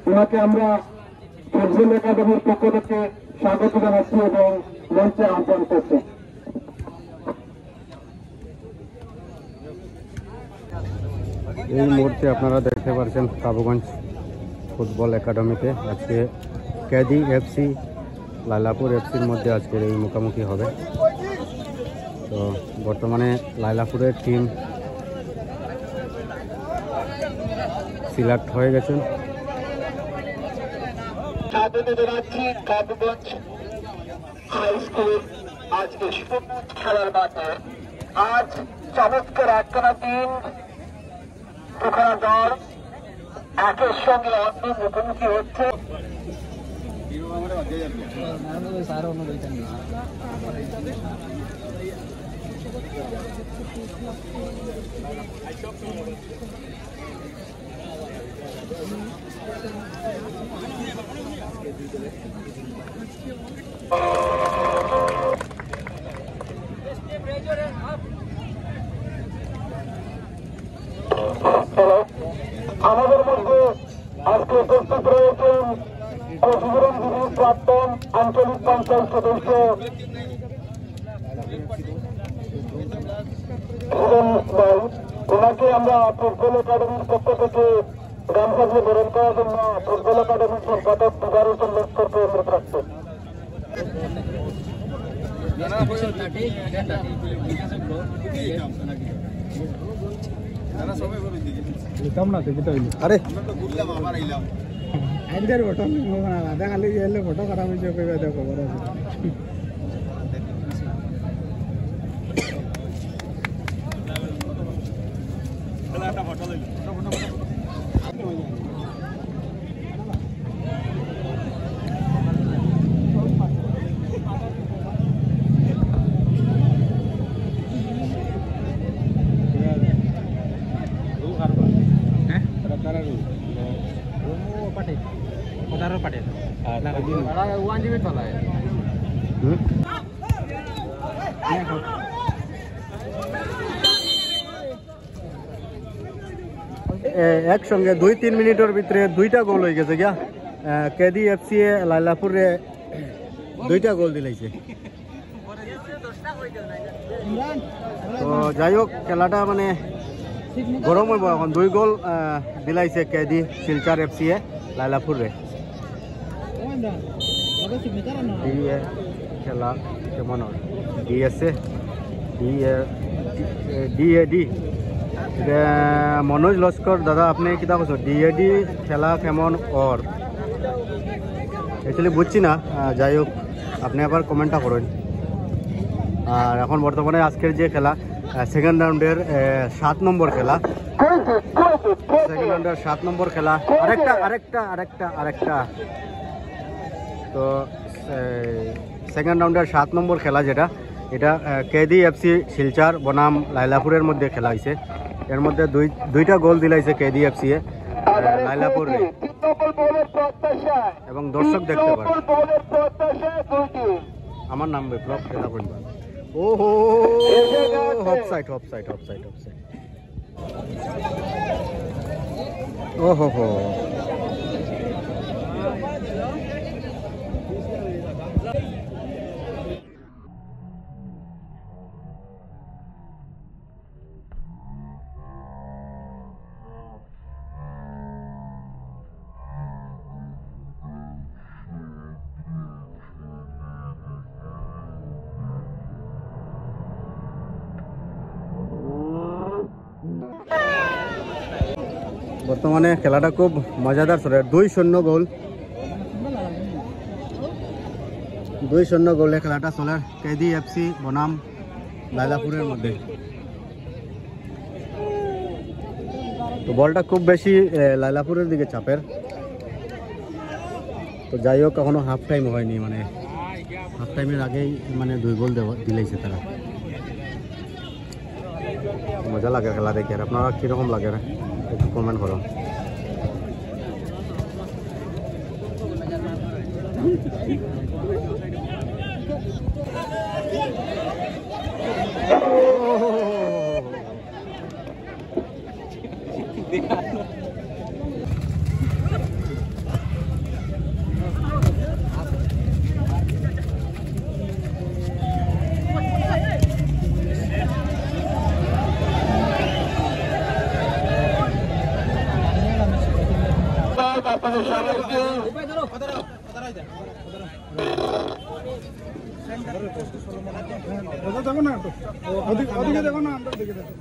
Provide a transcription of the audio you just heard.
ওনাকে আমরা ফুটবল একাডেমির পক্ষ থেকে স্বাগত জানাচ্ছি এবং মঞ্চে আহ্বান করছি। এই মুহূর্তে আপনারা দেখতে পাচ্ছেন কাবুগঞ্জ ফুটবল একাডেমিতে আজকে কেদি এফসি লাইলাপুর এফসির মধ্যে আজকের এই মুখোমুখি হবে। তো বর্তমানে লাইলাপুরের টিম সিলেক্ট হয়ে গেছেন। কাবুগঞ্জ হাই স্কুল আজকে খেলার মাঠে আজ চমৎকার একখানা টিম দুখানা দল একের সঙ্গে অন্য মুখোমুখি হচ্ছে। আমাদের মধ্যে আজকে উপস্থিত রয়েছেন প্রশিক্ষণ প্রাক্তন আঞ্চলিক পঞ্চায়েত সদস্য ওনাকে আমরা ফুটবল একাডেমির পক্ষ থেকে গামছা দিয়ে বরণ করার জন্য ফুটবল একাডেমির সম্পাদক দিদার হোসেন লস্করকে অনুরোধ রাখছেন। আরে খালি ফটো খারাপ হয়েছে খবর আছে। একসঙ্গে 2-3 মিনিটের ভিতরে 2টা গোল হয়ে গেছে গিয়া। কেদি এফসি লাইলাপুরে 2টা গোল দিলাইছে। তো যাই হোক খেলাটা মানে গরম হইব এখন। 2 গোল দিলাইছে কেদি শিলচর এফসি লাইলাপুরে। খেলা কেমন ডিএসএ ডিএডি মনোজ লস্কর দাদা আপনি কিতা কৈছ ডিএডি খেলা কেমন ওর অ্যাকচুয়ালি বুঝছি না। যাই হোক আপনি আবার কমেন্টটা করেন। আর এখন বর্তমানে আজকের যে খেলা সেকেন্ড রাউন্ডের 7 নম্বর খেলা, সেকেন্ড রাউন্ডের 7 নম্বর খেলা আরেকটা তো সেকেন্ড রাউন্ডের 7 নম্বর খেলা যেটা এটা কেদি এফসি শিলচর বনাম লাইলাপুরের মধ্যে খেলা হয়েছে। এর মধ্যে 2টা গোল দিলাইছে কেদি এফসি লাইলাপুর এবং দর্শক দেখতে পারে। আমার নাম বিপ্লব খেলা করব। ওহো অফসাইড ওহো হো বর্তমানে খেলাটা খুব মজাদার চলে। 2-0 গোল 2-0 গোলে খেলাটা চলে KDFC বনাম লাইলাপুরের মধ্যে। তো বলটা খুব বেশি লাইলাপুরের দিকে চাপের। তো যাই হোক এখনো হাফ টাইম হয়নি, মানে হাফ টাইমের আগেই মানে 2 গোল দিলেইছে তারা। মজা লাগে খেলা দেখে। আর আপনারা কীরকম লাগে একটু কমেন্ট করুন। আপনাদের সবাইকে দেখো না, ওদিকে দেখো না, আমরা দিকে দেখো।